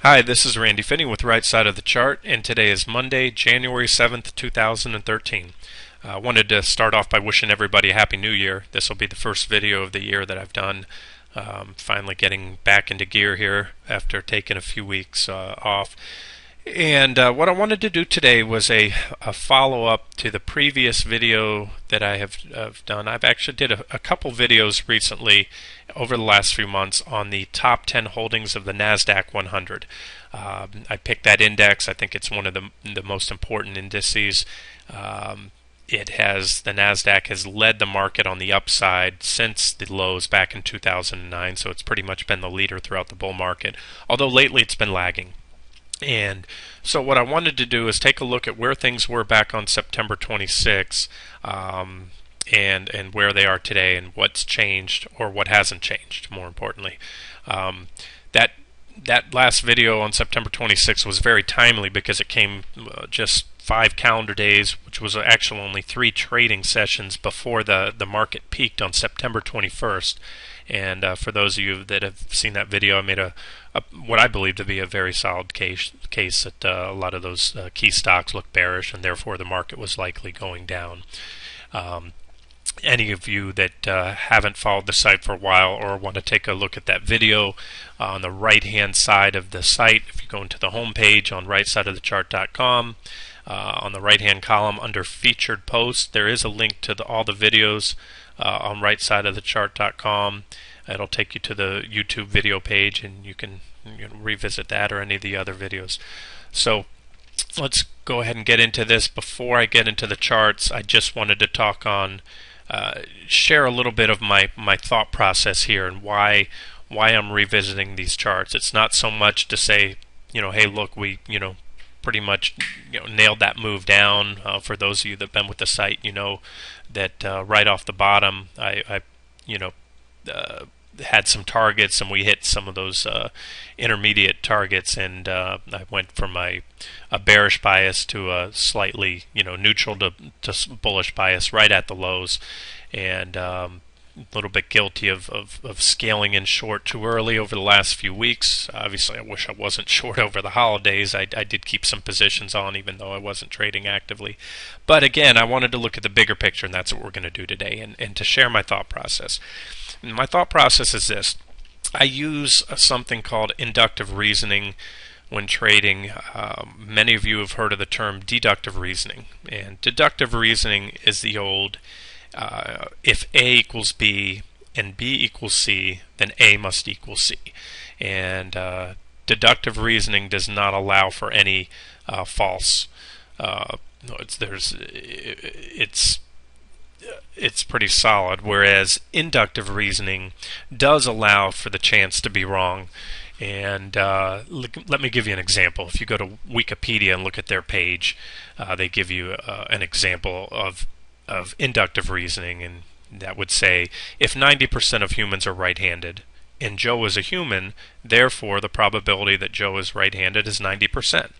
Hi, this is Randy Finney with Right Side of the Chart, and today is Monday, January 7th, 2013. I wanted to start off by wishing everybody a Happy New Year. This will be the first video of the year that I've done. Finally getting back into gear here after taking a few weeks off. And what I wanted to do today was a follow-up to the previous video that I have done. I've actually did a couple videos recently over the last few months on the top 10 holdings of the Nasdaq 100. I picked that index. I think it's one of the most important indices. The Nasdaq has led the market on the upside since the lows back in 2009, so it's pretty much been the leader throughout the bull market, although lately it's been lagging. And so what I wanted to do is take a look at where things were back on September 26, and where they are today, and what's changed or what hasn't changed, more importantly. That last video on September 26 was very timely because it came just 5 calendar days, which was actually only 3 trading sessions before the market peaked on September 21st. And for those of you that have seen that video, I made what I believe to be a very solid case that a lot of those key stocks look bearish, and therefore the market was likely going down. Any of you that haven't followed the site for a while or want to take a look at that video, on the right hand side of the site, if you go into the home page on rightsideofthechart.com, on the right hand column under featured posts, there is a link to all the videos on rightsideofthechart.com. It'll take you to the YouTube video page, and you can revisit that or any of the other videos. So let's go ahead and get into this. Before I get into the charts, I just wanted to talk on share a little bit of my thought process here and why I'm revisiting these charts. It's not so much to say, hey, look, we pretty much nailed that move down. For those of you that have been with the site, that right off the bottom, I had some targets, and we hit some of those intermediate targets, and I went from a bearish bias to a slightly neutral to bullish bias right at the lows, and a little bit guilty of scaling in short too early over the last few weeks. Obviously, I wish I wasn't short over the holidays. I did keep some positions on, even though I wasn't trading actively. But again, I wanted to look at the bigger picture, and that's what we're going to do today, and to share my thought process. And my thought process is this. I use something called inductive reasoning when trading. Many of you have heard of the term deductive reasoning. And deductive reasoning is the old, if A equals B and B equals C, then A must equal C. And deductive reasoning does not allow for any false. It's pretty solid, whereas inductive reasoning does allow for the chance to be wrong. And let me give you an example. If you go to Wikipedia and look at their page, they give you an example of inductive reasoning, and that would say, if 90% of humans are right-handed, and Joe is a human, therefore the probability that Joe is right-handed is 90%,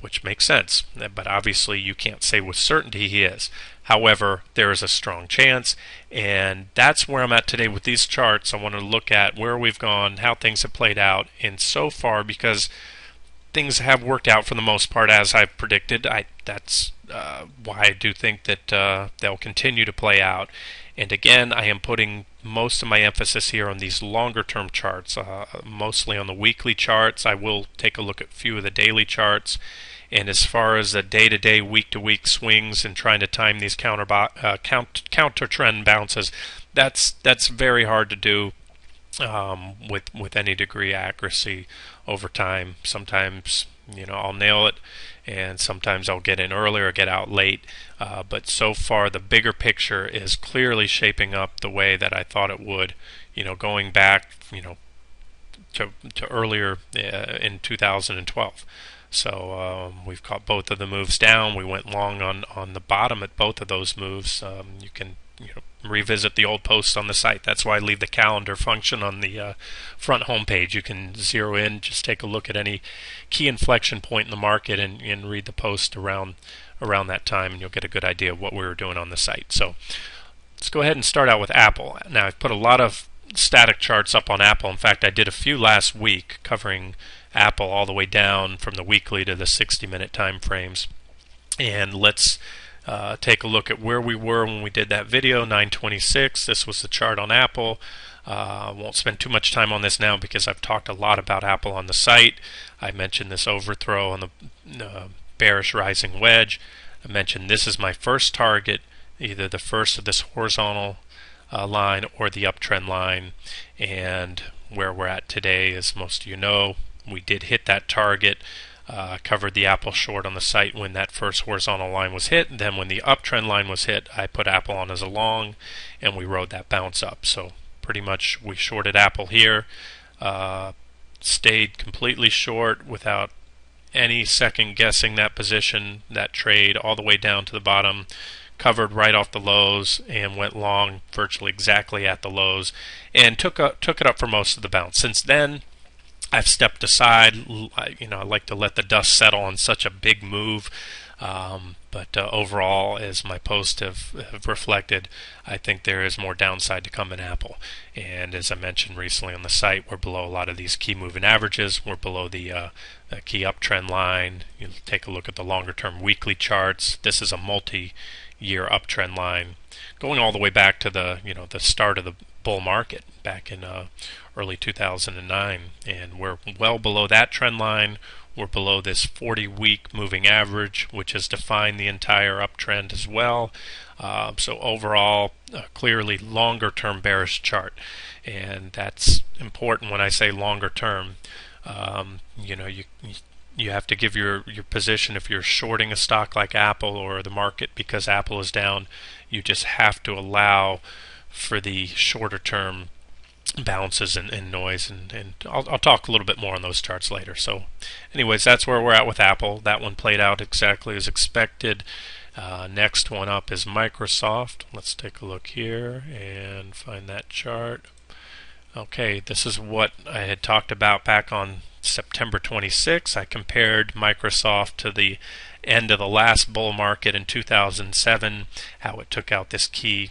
which makes sense. But obviously you can't say with certainty he is. However, there is a strong chance, and that's where I'm at today with these charts. I want to look at where we've gone, how things have played out, and so far, because things have worked out for the most part as I've predicted, that's why I do think that they'll continue to play out. And again, I am putting most of my emphasis here on these longer term charts, mostly on the weekly charts. I will take a look at a few of the daily charts. And as far as the day-to-day, week-to-week swings and trying to time these counter trend bounces, that's very hard to do with any degree of accuracy over time. Sometimes I'll nail it, and sometimes I'll get in early or get out late. But so far, the bigger picture is clearly shaping up the way that I thought it would. Going back, to earlier in 2012. So we've caught both of the moves down. We went long on the bottom at both of those moves. You can revisit the old posts on the site. That's why I leave the calendar function on the front home page. You can zero in, just take a look at any key inflection point in the market and read the post around that time, and you'll get a good idea of what we were doing on the site. So let's go ahead and start out with Apple. Now, I've put a lot of static charts up on Apple. In fact, I did a few last week covering Apple all the way down from the weekly to the 60-minute time frames. And let's take a look at where we were when we did that video, 926. This was the chart on Apple. Won't spend too much time on this now because I've talked a lot about Apple on the site. I mentioned this overthrow on the bearish rising wedge. I mentioned this is my first target, either the first of this horizontal line or the uptrend line. And where we're at today, as most of you know, we did hit that target. Covered the Apple short on the site when that first horizontal line was hit. And then when the uptrend line was hit, I put Apple on as a long, and we rode that bounce up. So pretty much we shorted Apple here, stayed completely short without any second guessing that position, that trade, all the way down to the bottom, covered right off the lows, and went long virtually exactly at the lows, and took it up for most of the bounce. Since then, I've stepped aside. I like to let the dust settle on such a big move. But overall, as my posts have reflected, I think there is more downside to come in Apple. And as I mentioned recently on the site, we're below a lot of these key moving averages. We're below the key uptrend line. You take a look at the longer-term weekly charts. This is a multi-year uptrend line, going all the way back to the start of the bull market back in early 2009, and we're well below that trend line. We're below this 40-week moving average, which has defined the entire uptrend as well. So overall, clearly longer-term bearish chart, and that's important when I say longer-term. You have to give your position if you're shorting a stock like Apple or the market because Apple is down. You just have to allow for the shorter-term bounces and noise, and I'll talk a little bit more on those charts later. So anyways, that's where we're at with Apple. That one played out exactly as expected. Next one up is Microsoft. Let's take a look here and find that chart. Okay, this is what I had talked about back on September 26. I compared Microsoft to the end of the last bull market in 2007, how it took out this key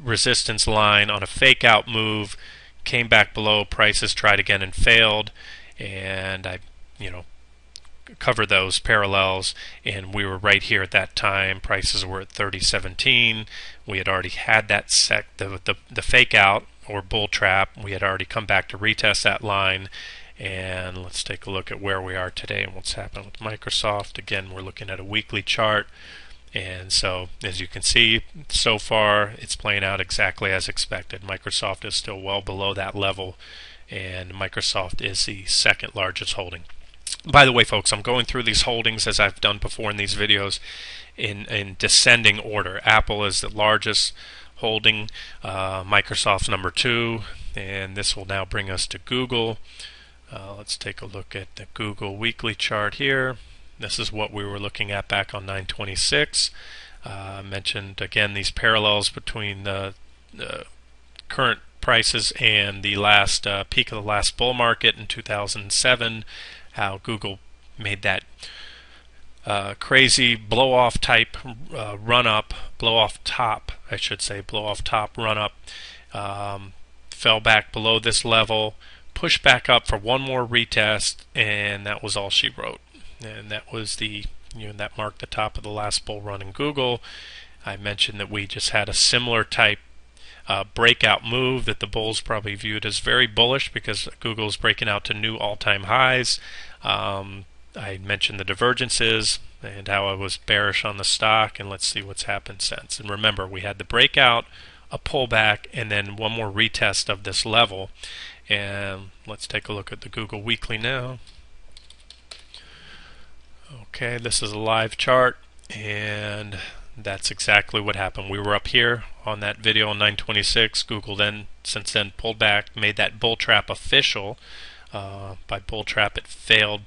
resistance line on a fake out move, came back below, prices tried again and failed, and I covered those parallels, and we were right here at that time. Prices were at 30.17. We had already had that the fake out or bull trap. We had already come back to retest that line, and let's take a look at where we are today and what's happened with Microsoft. Again, we're looking at a weekly chart. And so, as you can see, so far it's playing out exactly as expected. Microsoft is still well below that level, and Microsoft is the second largest holding. By the way, folks, I'm going through these holdings as I've done before in these videos in descending order. Apple is the largest holding, Microsoft's number 2, and this will now bring us to Google. Let's take a look at the Google weekly chart here. This is what we were looking at back on 926. Mentioned again these parallels between the current prices and the last peak of the last bull market in 2007. How Google made that crazy blow-off type run-up, blow-off top run-up, fell back below this level, pushed back up for one more retest, and that was all she wrote. And that was that marked the top of the last bull run in Google. I mentioned that we just had a similar type breakout move that the bulls probably viewed as very bullish because Google is breaking out to new all-time highs. I mentioned the divergences and how I was bearish on the stock, and let's see what's happened since. And remember, we had the breakout, a pullback, and then one more retest of this level. And let's take a look at the Google weekly now. Okay, this is a live chart, and that's exactly what happened. We were up here on that video on 926. Google then, since then, pulled back, made that bull trap official. By bull trap, it failed.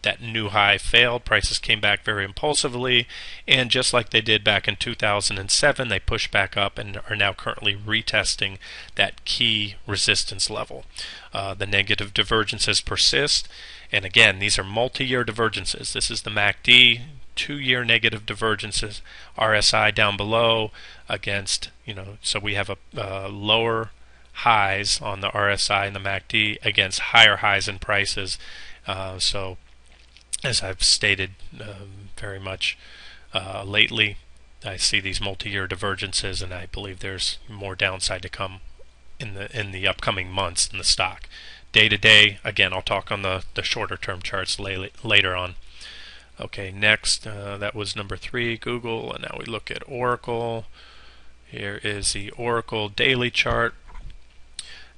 That new high failed. Prices came back very impulsively, and just like they did back in 2007, they pushed back up and are now currently retesting that key resistance level. The negative divergences persist, and again, these are multi-year divergences. This is the MACD 2-year negative divergences. RSI down below against, so we have a lower highs on the RSI and the MACD against higher highs in prices. So as I've stated very much lately, I see these multi-year divergences, and I believe there's more downside to come in the upcoming months in the stock. Day to day, again, I'll talk on the shorter term charts later on. Okay, next, that was number 3, Google, and now we look at Oracle. Here is the Oracle daily chart.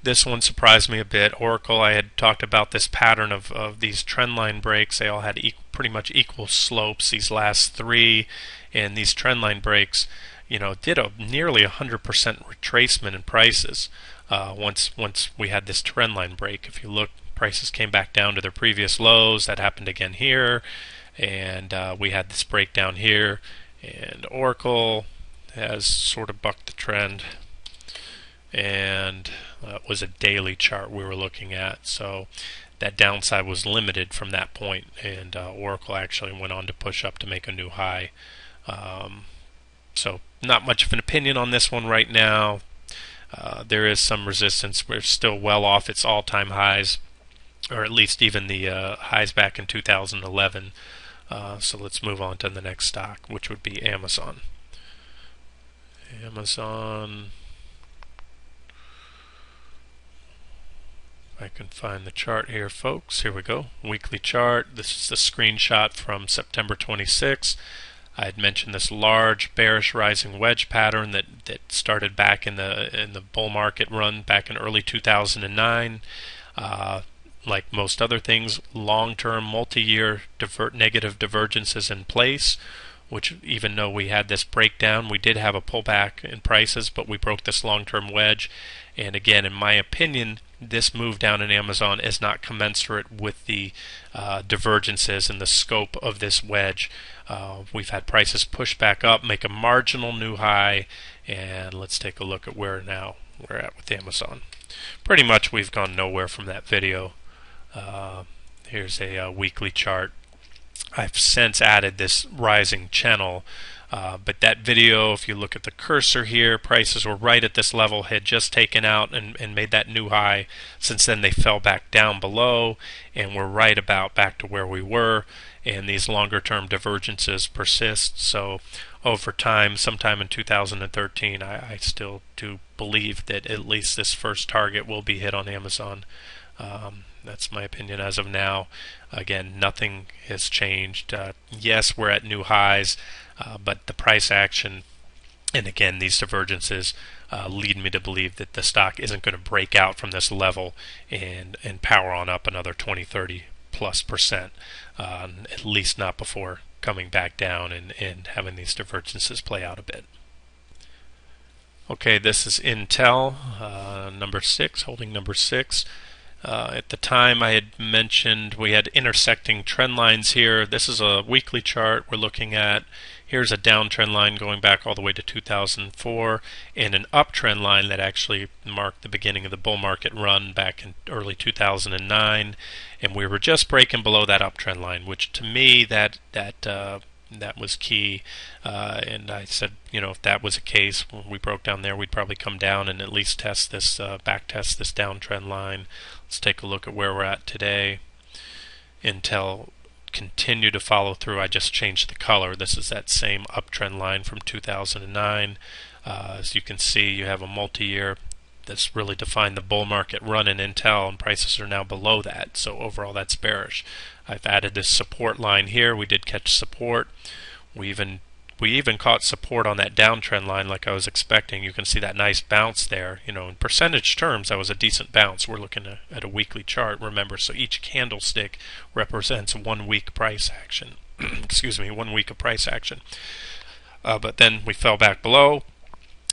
This one surprised me a bit. Oracle, I had talked about this pattern of these trend line breaks. They all had pretty much equal slopes, these last 3, and these trend line breaks, did a nearly 100% retracement in prices once we had this trend line break. If you look, prices came back down to their previous lows. That happened again here, and we had this breakdown here, and Oracle has sort of bucked the trend, and it was a daily chart we were looking at, so that downside was limited from that point, and Oracle actually went on to push up to make a new high. So not much of an opinion on this one right now. There is some resistance. We're still well off its all-time highs, or at least even the highs back in 2011. So let's move on to the next stock, which would be Amazon. Amazon. I can find the chart here, folks. Here we go. Weekly chart. This is the screenshot from September 26. I had mentioned this large bearish rising wedge pattern that started back in the bull market run back in early 2009. Like most other things, long-term, multi-year negative divergences in place, which even though we had this breakdown, we did have a pullback in prices, but we broke this long-term wedge. And again, in my opinion, this move down in Amazon is not commensurate with the divergences and the scope of this wedge. We've had prices push back up, make a marginal new high, and let's take a look at where now we're at with Amazon. Pretty much we've gone nowhere from that video. Here's a weekly chart. I've since added this rising channel, but that video, if you look at the cursor here, prices were right at this level, had just taken out and made that new high. Since then they fell back down below, and we're right about back to where we were, and these longer term divergences persist. So over time, sometime in 2013, I still do believe that at least this first target will be hit on Amazon. That's my opinion as of now. Again, nothing has changed. Yes, we're at new highs, but the price action, and again, these divergences lead me to believe that the stock isn't going to break out from this level and power on up another 20-30+%, at least not before coming back down and having these divergences play out a bit. Okay, this is Intel, number 6, holding number 6. At the time I had mentioned we had intersecting trend lines here. This is a weekly chart we're looking at. Here's a downtrend line going back all the way to 2004, and an uptrend line that actually marked the beginning of the bull market run back in early 2009. And we were just breaking below that uptrend line, which to me that was key. And I said, if that was the case, when we broke down there, we'd probably come down and at least test this, back test this downtrend line. Let's take a look at where we're at today. Intel continued to follow through. I just changed the color. This is that same uptrend line from 2009. As you can see, you have a multi-year that's really defined the bull market run in Intel, and prices are now below that. So overall, that's bearish. I've added this support line here. We did catch support. We even caught support on that downtrend line like I was expecting. You can see that nice bounce there. In percentage terms, that was a decent bounce. We're looking at a weekly chart, remember, so each candlestick represents 1 week price action. Excuse me, 1 week of price action. But then we fell back below,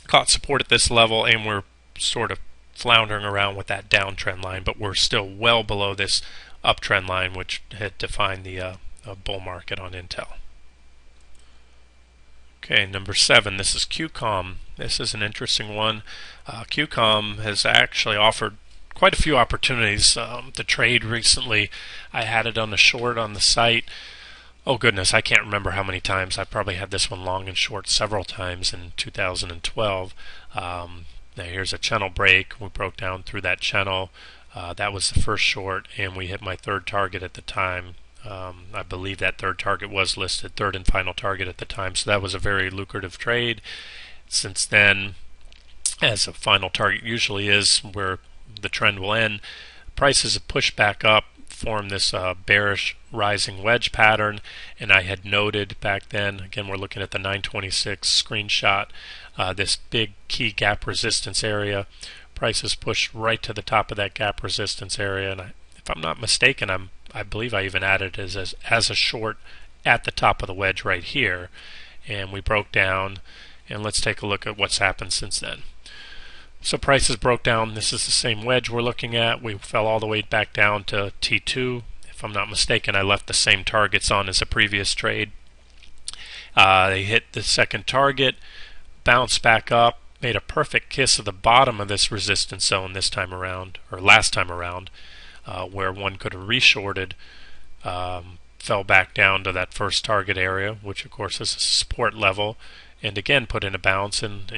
caught support at this level, and we're sort of floundering around with that downtrend line, but we're still well below this uptrend line, which had defined the bull market on Intel. Okay, number 7, this is QCOM. This is an interesting one. QCOM has actually offered quite a few opportunities to trade recently. I had it on the short on the site. Oh goodness, I can't remember how many times. I probably had this one long and short several times in 2012. Now here's a channel break. We broke down through that channel. That was the first short, and we hit my third target at the time. I believe that third target was listed, third and final target at the time, so that was a very lucrative trade. Since then, as a final target usually is where the trend will end, prices have pushed back up, formed this bearish rising wedge pattern, and I had noted back then, again we're looking at the 926 screenshot, this big key gap resistance area. Prices pushed right to the top of that gap resistance area, and if I'm not mistaken, I believe I even added it as a short at the top of the wedge right here, and we broke down. And let's take a look at what's happened since then. So prices broke down. This is the same wedge we're looking at. We fell all the way back down to T2. If I'm not mistaken, I left the same targets on as a previous trade. They hit the second target, bounced back up, made a perfect kiss of the bottom of this resistance zone this time around, or last time around, where one could have reshorted, fell back down to that first target area, which of course is a support level, and again put in a bounce, and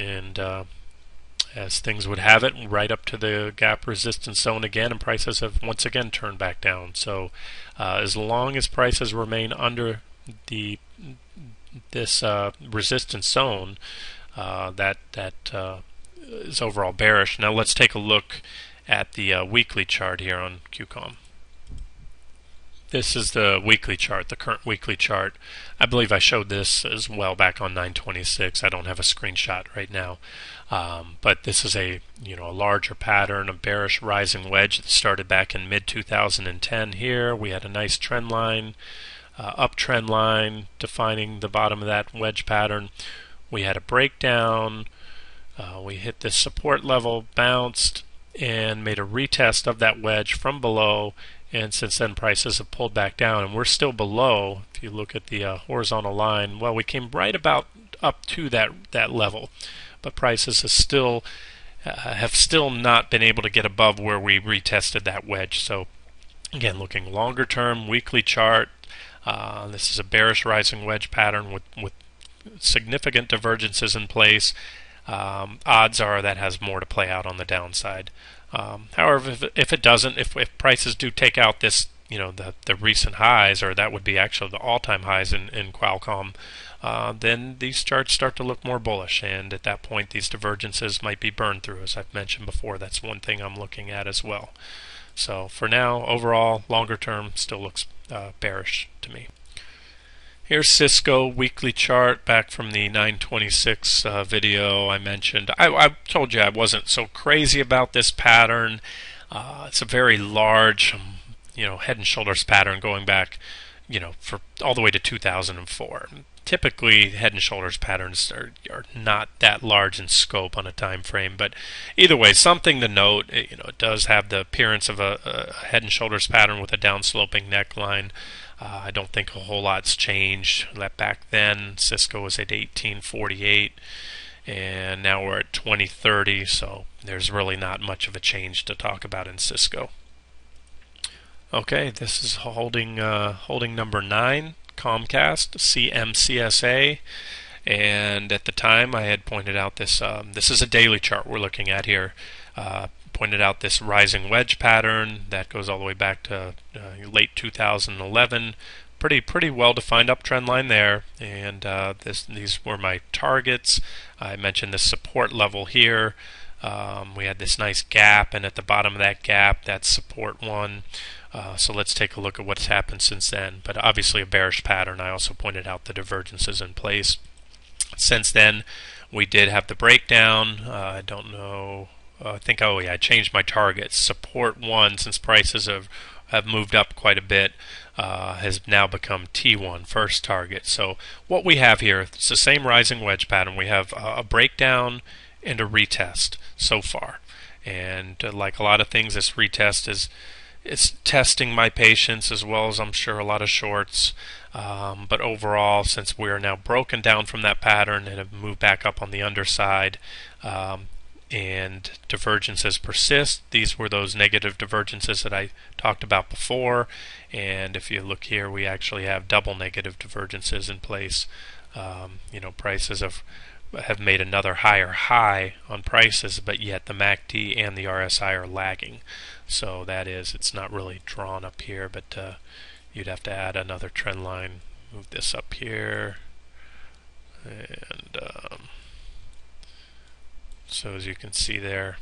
as things would have it, right up to the gap resistance zone again, and prices have once again turned back down. So as long as prices remain under this resistance zone, that is overall bearish. Now let's take a look at the weekly chart here on QCOM. This is the weekly chart, the current weekly chart. I believe I showed this as well back on 926. I don't have a screenshot right now, but this is a larger pattern, a bearish rising wedge that started back in mid 2010. Here we had a nice trend line, uptrend line defining the bottom of that wedge pattern. We had a breakdown. We hit this support level, bounced, and made a retest of that wedge from below. And since then, prices have pulled back down, and we're still below. If you look at the horizontal line, well, we came right about up to that level, but prices have still not been able to get above where we retested that wedge. So, again, looking longer term, weekly chart, this is a bearish rising wedge pattern with significant divergences in place. Odds are that has more to play out on the downside. However, if it doesn't, if prices do take out this, the recent highs, or that would be actually the all-time highs in Qualcomm, then these charts start to look more bullish, and at that point these divergences might be burned through. As I've mentioned before, that's one thing I'm looking at as well. So for now, overall, longer term still looks bearish to me. Here's Cisco weekly chart back from the 926 video I mentioned. I told you I wasn't so crazy about this pattern. It's a very large, head and shoulders pattern going back, for all the way to 2004. Typically, head and shoulders patterns are not that large in scope on a time frame, but either way, something to note. It does have the appearance of a head and shoulders pattern with a downsloping neckline. I don't think a whole lot's changed. That back then, Cisco was at 1848, and now we're at 2030. So there's really not much of a change to talk about in Cisco. Okay, this is holding number 9, Comcast, CMCSA, and at the time I had pointed out this. This is a daily chart we're looking at here. Pointed out this rising wedge pattern that goes all the way back to late 2011. Pretty well defined uptrend line there, and these were my targets. I mentioned this support level here. We had this nice gap, and at the bottom of that gap, that's support 1. So let's take a look at what's happened since then. But obviously a bearish pattern. I also pointed out the divergences in place. Since then, we did have the breakdown. I don't know. I think, I changed my targets. Support 1, since prices have moved up quite a bit, has now become T1, first target. So what we have here, it's the same rising wedge pattern. We have a breakdown and a retest so far. And like a lot of things, this retest it's testing my patience, as well as I'm sure a lot of shorts. But overall, since we are now broken down from that pattern and have moved back up on the underside, and divergences persist. These were those negative divergences that I talked about before, and if you look here, we actually have double negative divergences in place. Prices have made another higher high on prices, but yet the MACD and the RSI are lagging. So that is, it's not really drawn up here, but you'd have to add another trend line. Move this up here, and so as you can see there,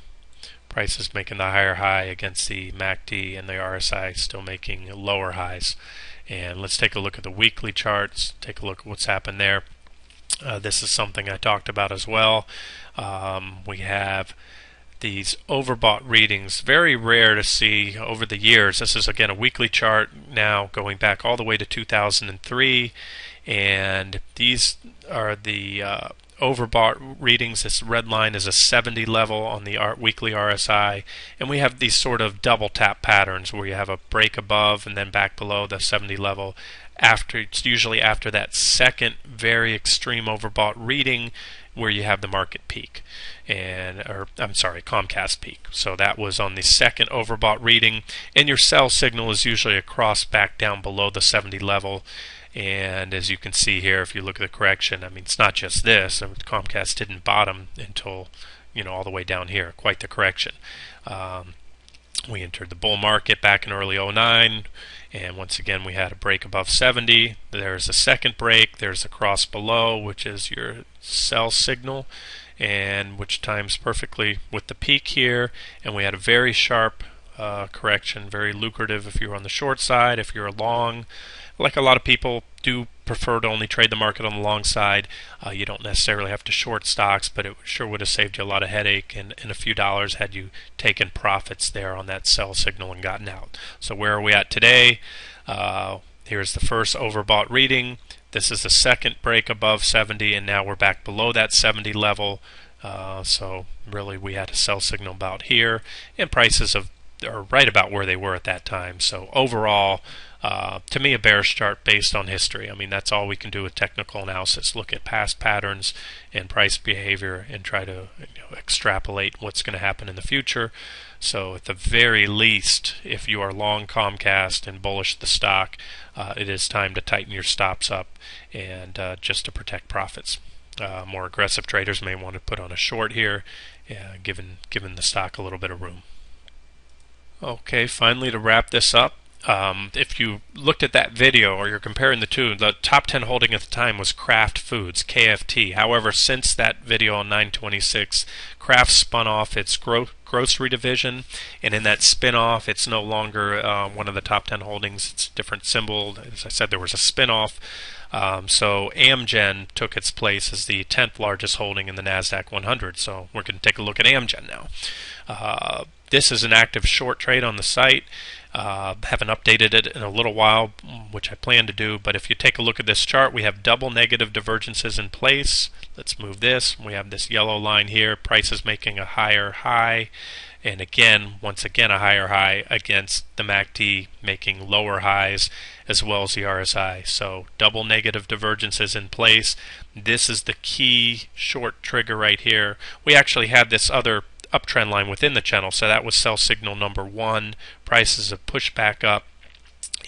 prices making the higher high against the MACD, and the RSI still making lower highs. And let's take a look at the weekly charts, take a look at what's happened there. This is something I talked about as well. We have these overbought readings, very rare to see over the years. This is again a weekly chart now going back all the way to 2003, and these are the overbought readings. This red line is a 70 level on the weekly RSI, and we have these sort of double tap patterns where you have a break above and then back below the 70 level. It's usually after that second very extreme overbought reading where you have the market peak, Comcast peak. So that was on the second overbought reading, and your sell signal is usually a cross back down below the 70 level. And as you can see here, if you look at the correction, I mean, it's not just this. Comcast didn't bottom until, all the way down here. Quite the correction. We entered the bull market back in early 09, and once again we had a break above 70. There's a second break. There's a cross below, which is your sell signal, and which times perfectly with the peak here. And we had a very sharp correction, very lucrative if you're on the short side. If you're long, like a lot of people do prefer to only trade the market on the long side, you don't necessarily have to short stocks, but it sure would have saved you a lot of headache and a few dollars had you taken profits there on that sell signal and gotten out. So where are we at today? Here's the first overbought reading. This is the second break above 70, and now we're back below that 70 level. So really we had a sell signal about here, and prices are right about where they were at that time. So overall, to me, a bearish chart based on history. I mean, that's all we can do with technical analysis. Look at past patterns and price behavior and try to extrapolate what's going to happen in the future. So at the very least, if you are long Comcast and bullish the stock, it is time to tighten your stops up and just to protect profits. More aggressive traders may want to put on a short here, given the stock a little bit of room. Okay, finally to wrap this up, if you looked at that video or you're comparing the two, the top 10 holding at the time was Kraft Foods, KFT. However, since that video on 9/26, Kraft spun off its grocery division, and in that spin-off, it's no longer one of the top 10 holdings. It's a different symbol. As I said, there was a spin-off. So Amgen took its place as the 10th largest holding in the Nasdaq 100. So we're going to take a look at Amgen now. This is an active short trade on the site. Haven't updated it in a little while, which I plan to do, but if you take a look at this chart, we have double negative divergences in place. Let's move this. We have this yellow line here, prices making a higher high, and again, once again, a higher high against the MACD making lower highs, as well as the RSI. So double negative divergences in place. This is the key short trigger right here. We actually had this other uptrend line within the channel, so that was sell signal number 1. Prices have pushed back up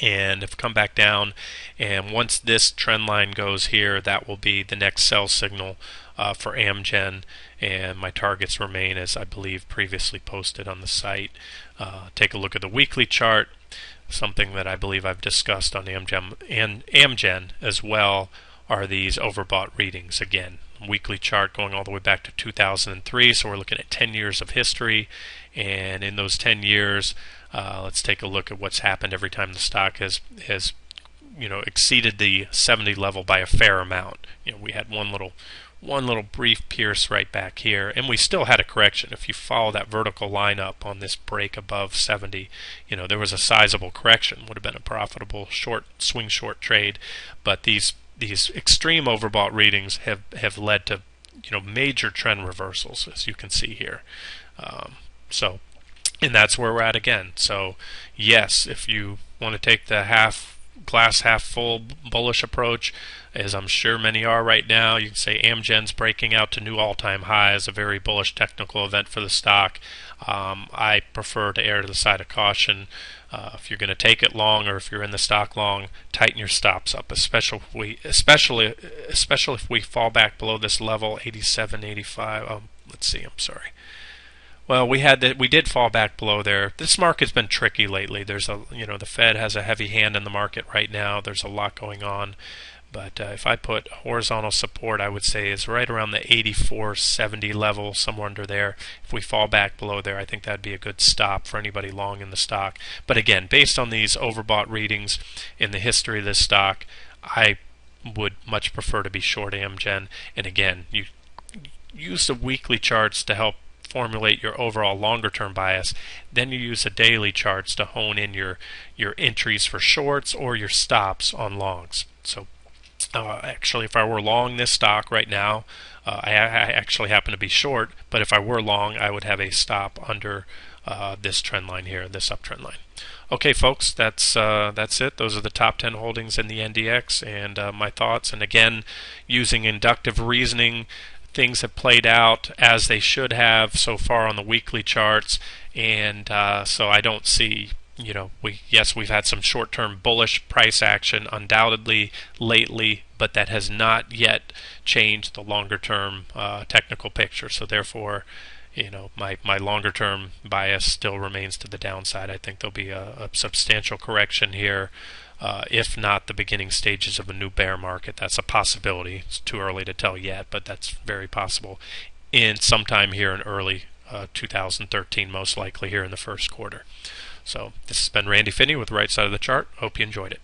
and have come back down, and once this trend line goes here, that will be the next sell signal for Amgen, and my targets remain as I believe previously posted on the site. Take a look at the weekly chart, something that I believe I've discussed on Amgen as well are these overbought readings. Again, weekly chart going all the way back to 2003, so we're looking at 10 years of history, and in those 10 years, let's take a look at what's happened every time the stock has exceeded the 70 level by a fair amount. We had one little brief pierce right back here, and we still had a correction. If you follow that vertical line up on this break above 70, there was a sizable correction. Would have been a profitable swing short trade, but these extreme overbought readings have led to major trend reversals, as you can see here. And that's where we're at again. So yes, if you want to take the half glass half full bullish approach, as I'm sure many are right now. You can say Amgen's breaking out to new all-time highs, a very bullish technical event for the stock. I prefer to err to the side of caution. If you're going to take it long, or if you're in the stock long, tighten your stops up, especially if we fall back below this level, 87, 85. Let's see. I'm sorry. Well, we did fall back below there. This market's been tricky lately. There's the Fed has a heavy hand in the market right now. There's a lot going on. But if I put horizontal support, I would say is right around the 84.70 level, somewhere under there. If we fall back below there, I think that'd be a good stop for anybody long in the stock. But again, based on these overbought readings in the history of this stock, I would much prefer to be short Amgen. And again, you use the weekly charts to help formulate your overall longer-term bias. Then you use the daily charts to hone in your entries for shorts or your stops on longs. So actually, if I were long this stock right now, I actually happen to be short, but if I were long, I would have a stop under this trend line here, this uptrend line. Okay, folks, that's it. Those are the top 10 holdings in the NDX and my thoughts. And again, using inductive reasoning, things have played out as they should have so far on the weekly charts, and so I don't see, we've had some short-term bullish price action undoubtedly lately, but that has not yet changed the longer-term technical picture. So therefore, my longer-term bias still remains to the downside. I think there'll be a substantial correction here. If not the beginning stages of a new bear market. That's a possibility. It's too early to tell yet, but that's very possible. In sometime here in early 2013, most likely here in the first quarter. So this has been Randy Finney with Right Side of the Chart. Hope you enjoyed it.